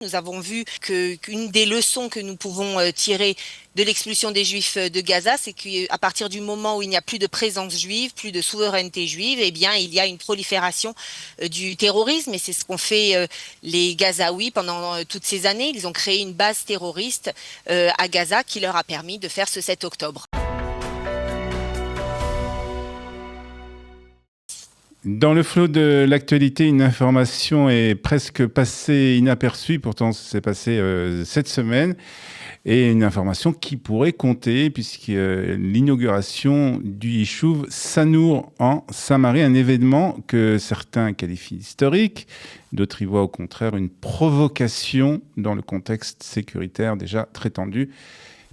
Nous avons vu qu'une des leçons que nous pouvons tirer de l'expulsion des Juifs de Gaza, c'est qu'à partir du moment où il n'y a plus de présence juive, plus de souveraineté juive, eh bien, il y a une prolifération du terrorisme. Et c'est ce qu'ont fait les Gazaouis pendant toutes ces années. Ils ont créé une base terroriste à Gaza qui leur a permis de faire ce 7 octobre. Dans le flot de l'actualité, une information est presque passée inaperçue, pourtant c'est passé cette semaine, et une information qui pourrait compter, puisque l'inauguration du Yishuv Sanour en Samarie, un événement que certains qualifient d'historique, d'autres y voient au contraire une provocation dans le contexte sécuritaire déjà très tendu.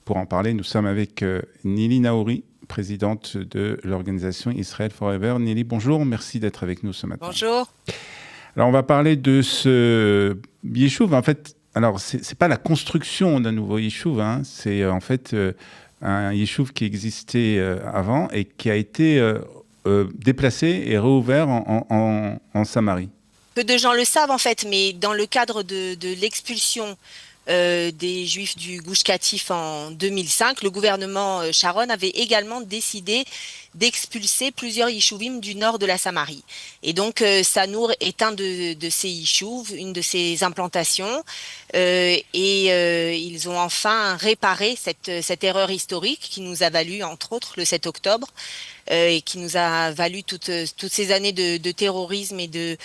Pour en parler, nous sommes avec Nili Naouri, présidente de l'organisation Israel Forever. Nili, bonjour, merci d'être avec nous ce matin. Bonjour. Alors, on va parler de ce Yishuv. En fait, alors, c'est pas la construction d'un nouveau Yishuv, hein. C'est en fait un Yishuv qui existait avant et qui a été déplacé et réouvert en Samarie. Peu de gens le savent en fait, mais dans le cadre de l'expulsion des Juifs du Gush Katif en 2005, le gouvernement Sharon avait également décidé d'expulser plusieurs Yishuvim du nord de la Samarie. Et donc, Sanour est un de ces Yishuv, une de ces implantations. Ils ont enfin réparé cette erreur historique qui nous a valu, entre autres, le 7 octobre, et qui nous a valu toutes ces années de terrorisme et de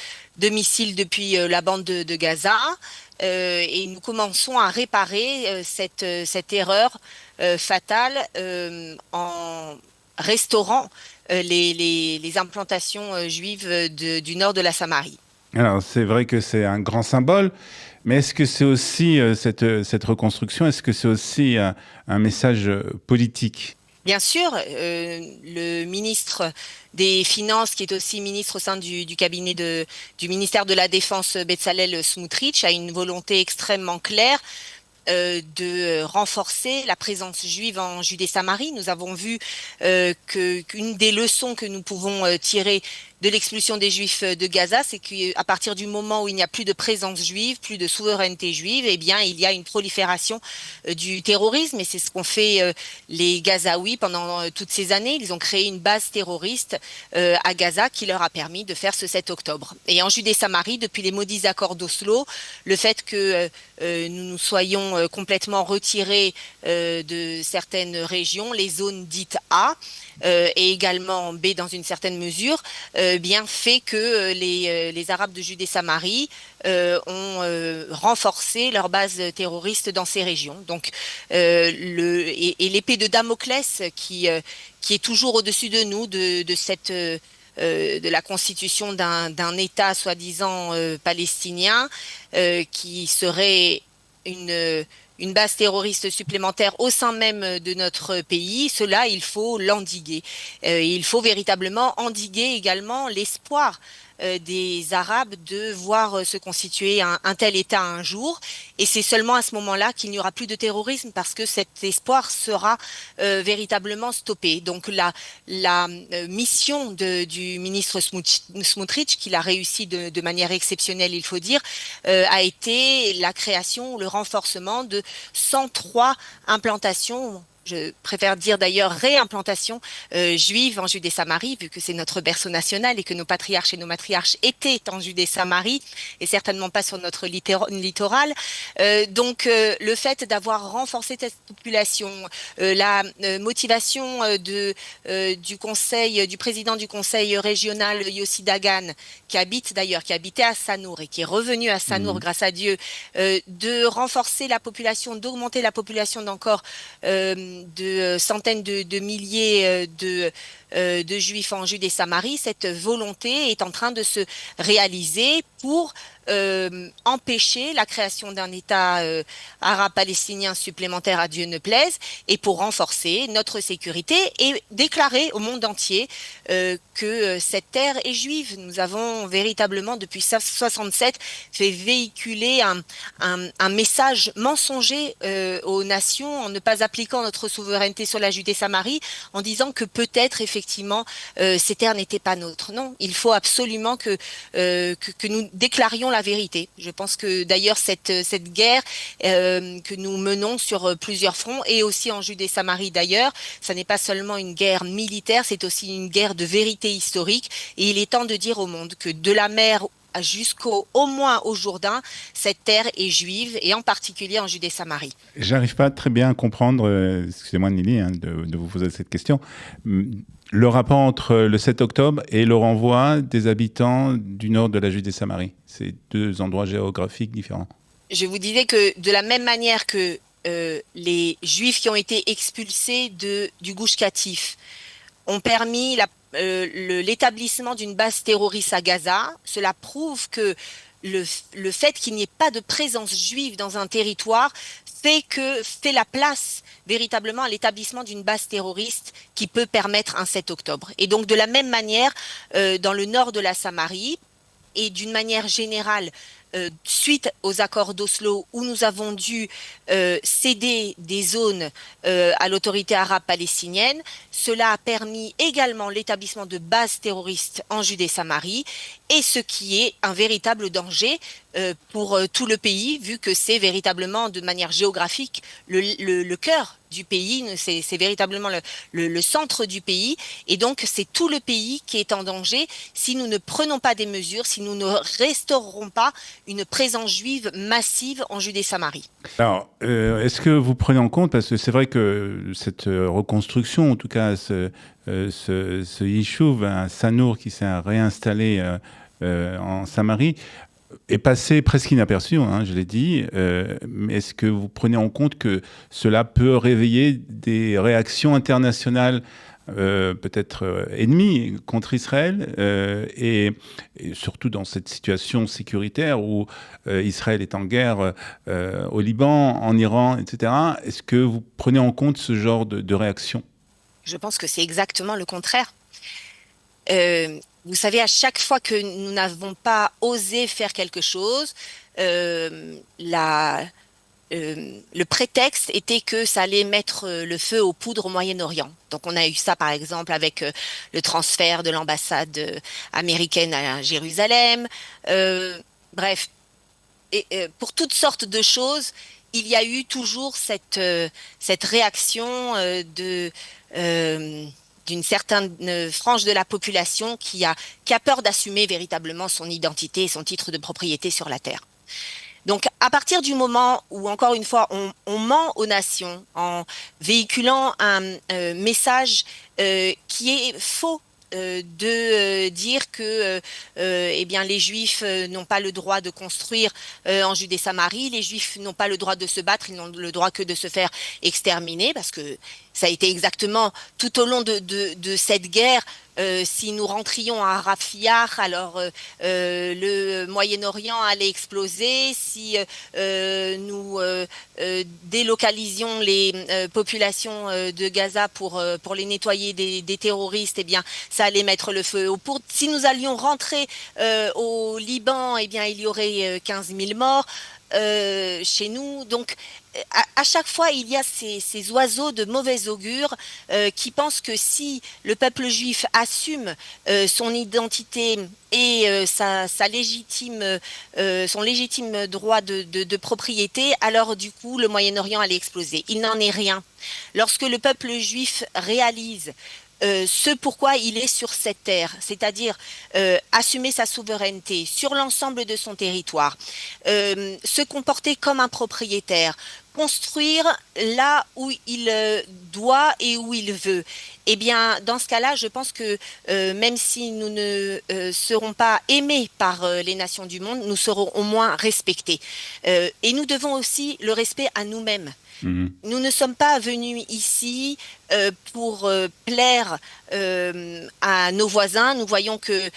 missiles depuis la bande de Gaza. Et nous commençons à réparer cette erreur fatale en restaurant les implantations juives du nord de la Samarie. Alors, c'est vrai que c'est un grand symbole, mais est-ce que c'est aussi, cette reconstruction, est-ce que c'est aussi un message politique ? Bien sûr, le ministre des Finances, qui est aussi ministre au sein du cabinet du ministère de la Défense, Bezalel Smotrich, a une volonté extrêmement claire de renforcer la présence juive en Judée-Samarie. Nous avons vu qu'une des leçons que nous pouvons tirer de l'expulsion des Juifs de Gaza, c'est qu'à partir du moment où il n'y a plus de présence juive, plus de souveraineté juive, eh bien, il y a une prolifération du terrorisme. Et c'est ce qu'ont fait les Gazaouis pendant toutes ces années. Ils ont créé une base terroriste à Gaza qui leur a permis de faire ce 7 octobre. Et en Judée-Samarie, depuis les maudits accords d'Oslo, le fait que nous nous soyons complètement retirés de certaines régions, les zones dites A, et également B dans une certaine mesure, bien fait que les Arabes de Judée-Samarie ont renforcé leur base terroriste dans ces régions. Donc, et l'épée de Damoclès qui est toujours au-dessus de nous, de la constitution d'un État soi-disant palestinien qui serait une base terroriste supplémentaire au sein même de notre pays, cela, il faut l'endiguer. Il faut véritablement endiguer également l'espoir des Arabes de voir se constituer un tel État un jour. Et c'est seulement à ce moment-là qu'il n'y aura plus de terrorisme parce que cet espoir sera véritablement stoppé. Donc la mission du ministre Smotrich, qu'il a réussi de manière exceptionnelle, il faut dire, a été la création, le renforcement de 103 implantations. Je préfère dire d'ailleurs réimplantation juive en Judée-Samarie, vu que c'est notre berceau national et que nos patriarches et nos matriarches étaient en Judée-Samarie et certainement pas sur notre littoral. Donc le fait d'avoir renforcé cette population, la motivation du conseil, du président du conseil régional Yossi Dagan, qui habitait à Sanour et qui est revenu à Sanour grâce à Dieu, de renforcer la population, d'augmenter la population d'encore de centaines de milliers de Juifs en Judée-Samarie, cette volonté est en train de se réaliser pour empêcher la création d'un État arabe-palestinien supplémentaire à Dieu ne plaise et pour renforcer notre sécurité et déclarer au monde entier que cette terre est juive. Nous avons véritablement depuis 67 fait véhiculer un message mensonger aux nations en ne pas appliquant notre souveraineté sur la Judée-Samarie en disant que peut-être effectivement effectivement ces terres n'étaient pas nôtres. Non, il faut absolument que nous déclarions la vérité. Je pense que d'ailleurs cette guerre que nous menons sur plusieurs fronts et aussi en Judée-Samarie d'ailleurs, ça n'est pas seulement une guerre militaire, c'est aussi une guerre de vérité historique. Et il est temps de dire au monde que de la mer jusqu'au au moins au Jourdain, cette terre est juive et en particulier en Judée-Samarie. J'arrive pas très bien à comprendre, excusez-moi Nelly de vous poser cette question, le rapport entre le 7 octobre et le renvoi des habitants du nord de la Judée-Samarie. C'est deux endroits géographiques différents. Je vous disais que de la même manière que les Juifs qui ont été expulsés du Gush Katif ont permis l'établissement d'une base terroriste à Gaza, cela prouve que le fait qu'il n'y ait pas de présence juive dans un territoire fait la place véritablement à l'établissement d'une base terroriste qui peut permettre un 7 octobre. Et donc de la même manière, dans le nord de la Samarie, et d'une manière générale, suite aux accords d'Oslo où nous avons dû céder des zones à l'autorité arabe palestinienne, cela a permis également l'établissement de bases terroristes en Judée-Samarie, et ce qui est un véritable danger pour tout le pays, vu que c'est véritablement de manière géographique le cœur du pays, c'est véritablement le centre du pays, et donc c'est tout le pays qui est en danger si nous ne prenons pas des mesures, si nous ne restaurerons pas une présence juive massive en Judée-Samarie. Alors, est-ce que vous prenez en compte, parce que c'est vrai que cette reconstruction, en tout cas ce Yishuv, un Sanour qui s'est réinstallé en Samarie, est passé presque inaperçu, hein, je l'ai dit. Mais est-ce que vous prenez en compte que cela peut réveiller des réactions internationales peut-être ennemies contre Israël et surtout dans cette situation sécuritaire où Israël est en guerre au Liban, en Iran, etc. Est-ce que vous prenez en compte ce genre de réaction? Je pense que c'est exactement le contraire. Vous savez, à chaque fois que nous n'avons pas osé faire quelque chose, le prétexte était que ça allait mettre le feu aux poudres au Moyen-Orient. Donc on a eu ça par exemple avec le transfert de l'ambassade américaine à Jérusalem. Bref, pour toutes sortes de choses, il y a eu toujours cette réaction d'une certaine frange de la population qui a peur d'assumer véritablement son identité et son titre de propriété sur la terre. Donc, à partir du moment où, encore une fois, on ment aux nations en véhiculant un message qui est faux, de dire que eh bien, les Juifs n'ont pas le droit de construire en Judée-Samarie, les Juifs n'ont pas le droit de se battre, ils n'ont le droit que de se faire exterminer, parce que ça a été exactement tout au long de cette guerre. Si nous rentrions à Rafia, alors le Moyen-Orient allait exploser. Si nous délocalisions les populations de Gaza pour les nettoyer des terroristes, eh bien, ça allait mettre le feu aux poudres. Si nous allions rentrer au Liban, eh bien, il y aurait 15 000 morts. Chez nous, donc à chaque fois il y a ces oiseaux de mauvais augure qui pensent que si le peuple juif assume son identité et son légitime droit de propriété, alors du coup le Moyen-Orient allait exploser. Il n'en est rien. Lorsque le peuple juif réalise ce pourquoi il est sur cette terre, c'est-à-dire assumer sa souveraineté sur l'ensemble de son territoire, se comporter comme un propriétaire, construire là où il doit et où il veut. Eh bien, dans ce cas-là, je pense que même si nous ne serons pas aimés par les nations du monde, nous serons au moins respectés. Et nous devons aussi le respect à nous-mêmes. Nous ne sommes pas venus ici pour plaire à nos voisins. Nous voyons que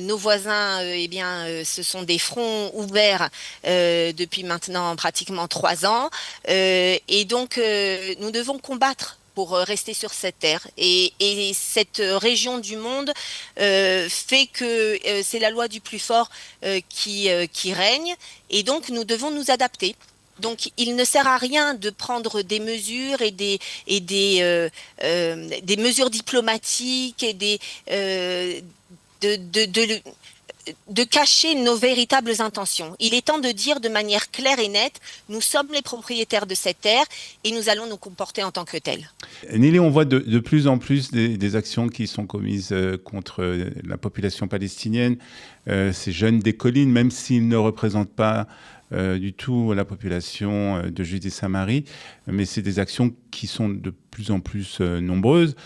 nos voisins, eh bien, ce sont des fronts ouverts depuis maintenant pratiquement 3 ans. Et donc, nous devons combattre pour rester sur cette terre. Et cette région du monde fait que c'est la loi du plus fort qui règne. Et donc, nous devons nous adapter. Donc, il ne sert à rien de prendre des mesures des mesures diplomatiques et de, de, de, de cacher nos véritables intentions. Il est temps de dire de manière claire et nette, nous sommes les propriétaires de cette terre et nous allons nous comporter en tant que tels. Nelly, on voit de plus en plus des actions qui sont commises contre la population palestinienne, ces jeunes des collines, même s'ils ne représentent pas du tout la population de Judée-Samarie, mais c'est des actions qui sont de plus en plus nombreuses.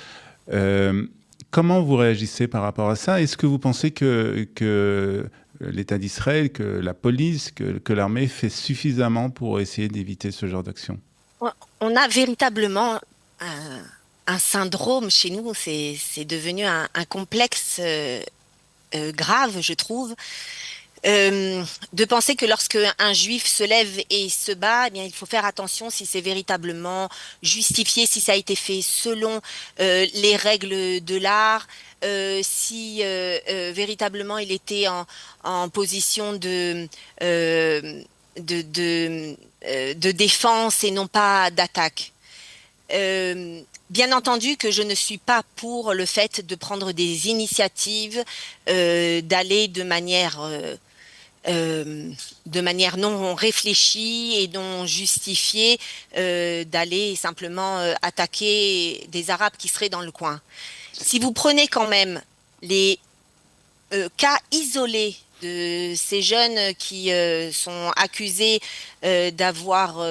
Comment vous réagissez par rapport à ça? Est-ce que vous pensez que l'État d'Israël, que la police, que l'armée fait suffisamment pour essayer d'éviter ce genre d'action? On a véritablement un syndrome chez nous, c'est devenu un complexe grave, je trouve, de penser que lorsque un juif se lève et se bat, eh bien, il faut faire attention si c'est véritablement justifié, si ça a été fait selon les règles de l'art, si véritablement il était en position de défense et non pas d'attaque. Bien entendu que je ne suis pas pour le fait de prendre des initiatives, d'aller de manière non réfléchie et non justifiée, d'aller simplement attaquer des Arabes qui seraient dans le coin. Si vous prenez quand même les cas isolés de ces jeunes qui sont accusés d'avoir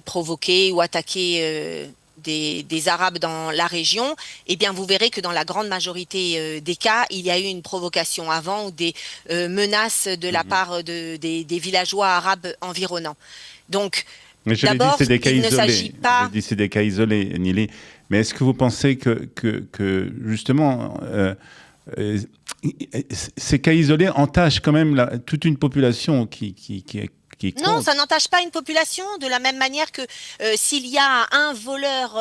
provoqué ou attaqué des Arabes dans la région, eh bien, vous verrez que dans la grande majorité des cas, il y a eu une provocation avant ou des menaces de la part des villageois arabes environnants. Donc, mais je l'ai dit, d'abord, c'est des cas il ne isolés. s'agit pas... Je l'ai dit, c'est des cas isolés, Nili. Mais est-ce que vous pensez que justement, ces cas isolés entachent quand même toute une population qui Non, compte? ça n'entache pas une population de la même manière que s'il y a un voleur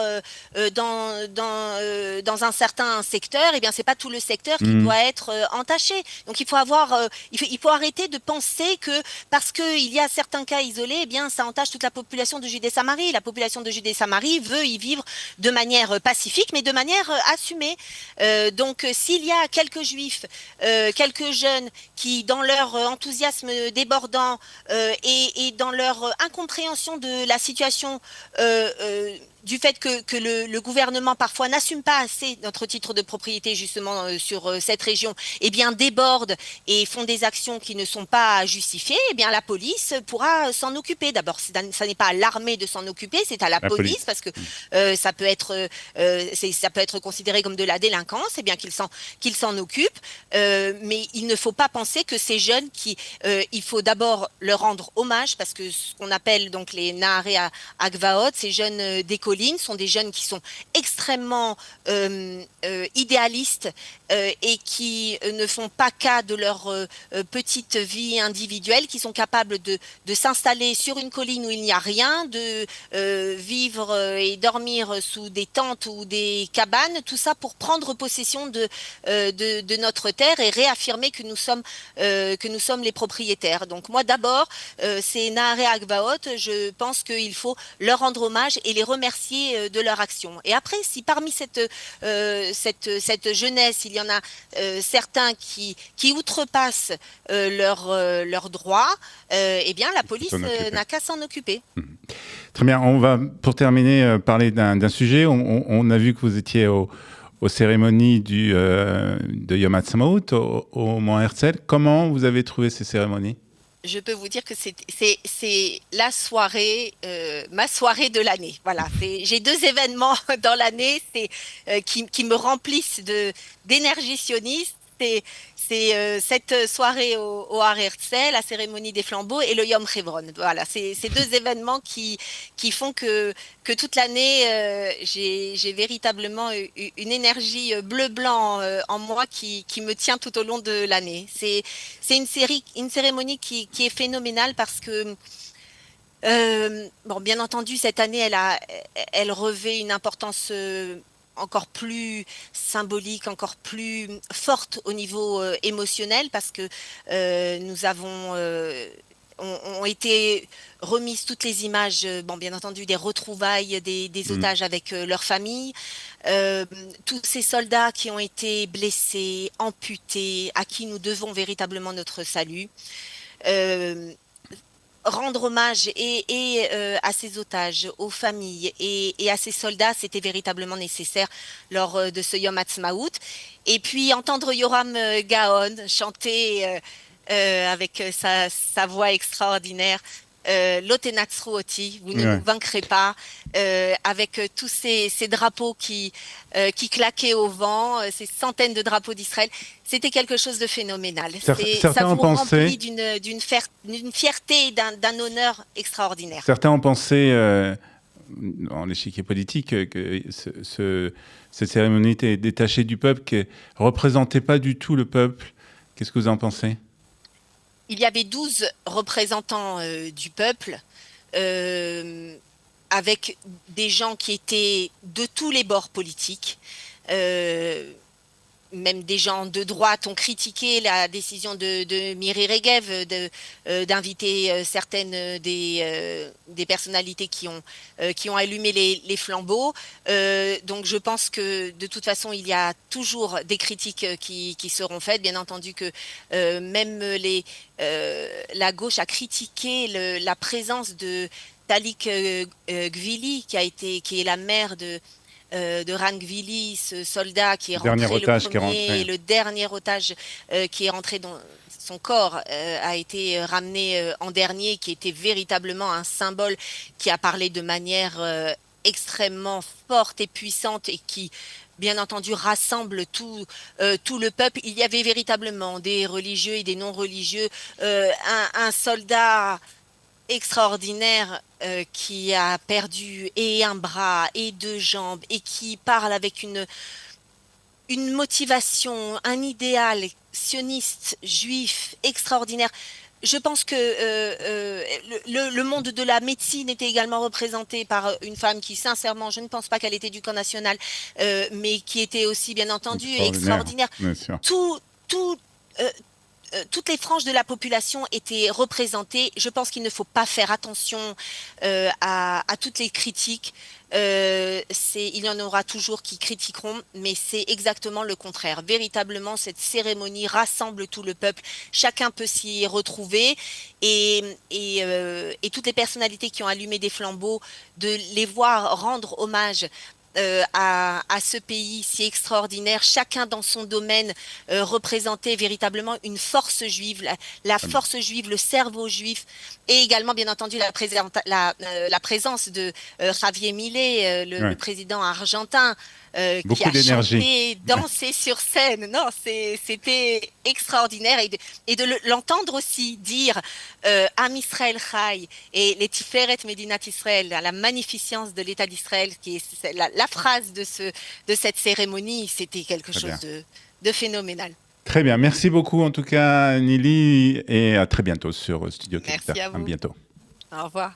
dans un certain secteur, eh bien c'est pas tout le secteur qui doit être entaché. Donc il faut arrêter de penser que parce qu'il y a certains cas isolés, eh bien ça entache toute la population de Judée-Samarie. La population de Judée-Samarie veut y vivre de manière pacifique, mais de manière assumée. Donc s'il y a quelques juifs, quelques jeunes qui, dans leur enthousiasme débordant et dans leur incompréhension de la situation, du fait que le gouvernement parfois n'assume pas assez notre titre de propriété justement sur cette région, eh bien débordent et font des actions qui ne sont pas justifiées, eh bien la police pourra s'en occuper. D'abord, ça n'est pas à l'armée de s'en occuper, c'est à la police parce que ça peut être considéré comme de la délinquance, eh bien qu'ils s'en occupent. Mais il ne faut pas penser que ces jeunes il faut d'abord leur rendre hommage parce que ce qu'on appelle donc les Naharé Agvaot, ces jeunes des collines, sont des jeunes qui sont extrêmement idéalistes et qui ne font pas cas de leur petite vie individuelle, qui sont capables de s'installer sur une colline où il n'y a rien, de vivre et dormir sous des tentes ou des cabanes, tout ça pour prendre possession de notre terre et réaffirmer que nous sommes les propriétaires. Donc moi d'abord, ces Naharé Agvaot, je pense qu'il faut leur rendre hommage et les remercier de leur action. Et après, si parmi cette jeunesse, il y en a certains qui outrepassent leurs droits, eh bien la police n'a qu'à s'en occuper. Très bien. On va, pour terminer, parler d'un sujet. On a vu que vous étiez aux cérémonies de Yom Ha'atzmaut au Mont Herzl. Comment vous avez trouvé ces cérémonies? Je peux vous dire que c'est la soirée, ma soirée de l'année. Voilà, j'ai deux événements dans l'année qui me remplissent d'énergie sioniste. C'est cette soirée au Har Herzl, la cérémonie des flambeaux, et le Yom Hebron. Voilà, c'est ces deux événements qui font que toute l'année, j'ai véritablement une énergie bleu-blanc en moi qui me tient tout au long de l'année. C'est une cérémonie qui est phénoménale parce que bon, bien entendu, cette année, elle revêt une importance encore plus symbolique, encore plus forte au niveau émotionnel parce que nous avons ont été remises toutes les images, bon, bien entendu, des retrouvailles des otages avec leurs familles, tous ces soldats qui ont été blessés, amputés, à qui nous devons véritablement notre salut. Rendre hommage à ces otages, aux familles et à ces soldats, c'était véritablement nécessaire lors de ce Yom Ha'atzmaut. Et puis entendre Yoram Gaon chanter avec sa voix extraordinaire. L'Otenatsru Oti, vous ne nous vaincrez pas, avec tous ces drapeaux qui claquaient au vent, ces centaines de drapeaux d'Israël. C'était quelque chose de phénoménal. Ça vous remplit d'une fierté et d'un honneur extraordinaire. Certains ont pensé, en l'échiquier politique, que cette cérémonie était détachée du peuple, qui ne représentait pas du tout le peuple. Qu'est-ce que vous en pensez ? Il y avait 12 représentants du peuple, avec des gens qui étaient de tous les bords politiques. Même des gens de droite ont critiqué la décision de Miri Regev d'inviter certaines des personnalités qui ont allumé les flambeaux. Donc je pense que de toute façon, il y a toujours des critiques qui seront faites. Bien entendu que même la gauche a critiqué la présence de Talik Gvili, qui est la mère de Ran Gvili, ce soldat qui est rentré le premier, et le dernier otage qui est rentré dans son corps a été ramené en dernier, qui était véritablement un symbole qui a parlé de manière extrêmement forte et puissante et qui, bien entendu, rassemble tout le peuple. Il y avait véritablement des religieux et des non-religieux, un soldat extraordinaire qui a perdu et un bras et deux jambes et qui parle avec une motivation, un idéal sioniste, juif, extraordinaire. Je pense que le monde de la médecine était également représenté par une femme qui, sincèrement, je ne pense pas qu'elle était du camp national, mais qui était aussi, bien entendu, extraordinaire. Toutes les franges de la population étaient représentées. Je pense qu'il ne faut pas faire attention à toutes les critiques. Il y en aura toujours qui critiqueront, mais c'est exactement le contraire. Véritablement, cette cérémonie rassemble tout le peuple. Chacun peut s'y retrouver et toutes les personnalités qui ont allumé des flambeaux, de les voir rendre hommage à ce pays si extraordinaire, chacun dans son domaine représentait véritablement une force juive, la force juive, le cerveau juif, et également bien entendu la présence de Javier Milei, le président argentin, qui a chanté, dansé sur scène. Non, c'était extraordinaire, et de l'entendre aussi dire Am Israël Chai et les Tiferet Medinat Israël, la magnificence de l'État d'Israël, qui est la phrase de cette cérémonie, c'était quelque chose de phénoménal. Très bien, merci beaucoup en tout cas Nili, et à très bientôt sur Studio Kelta. Merci à vous. À bientôt. Au revoir.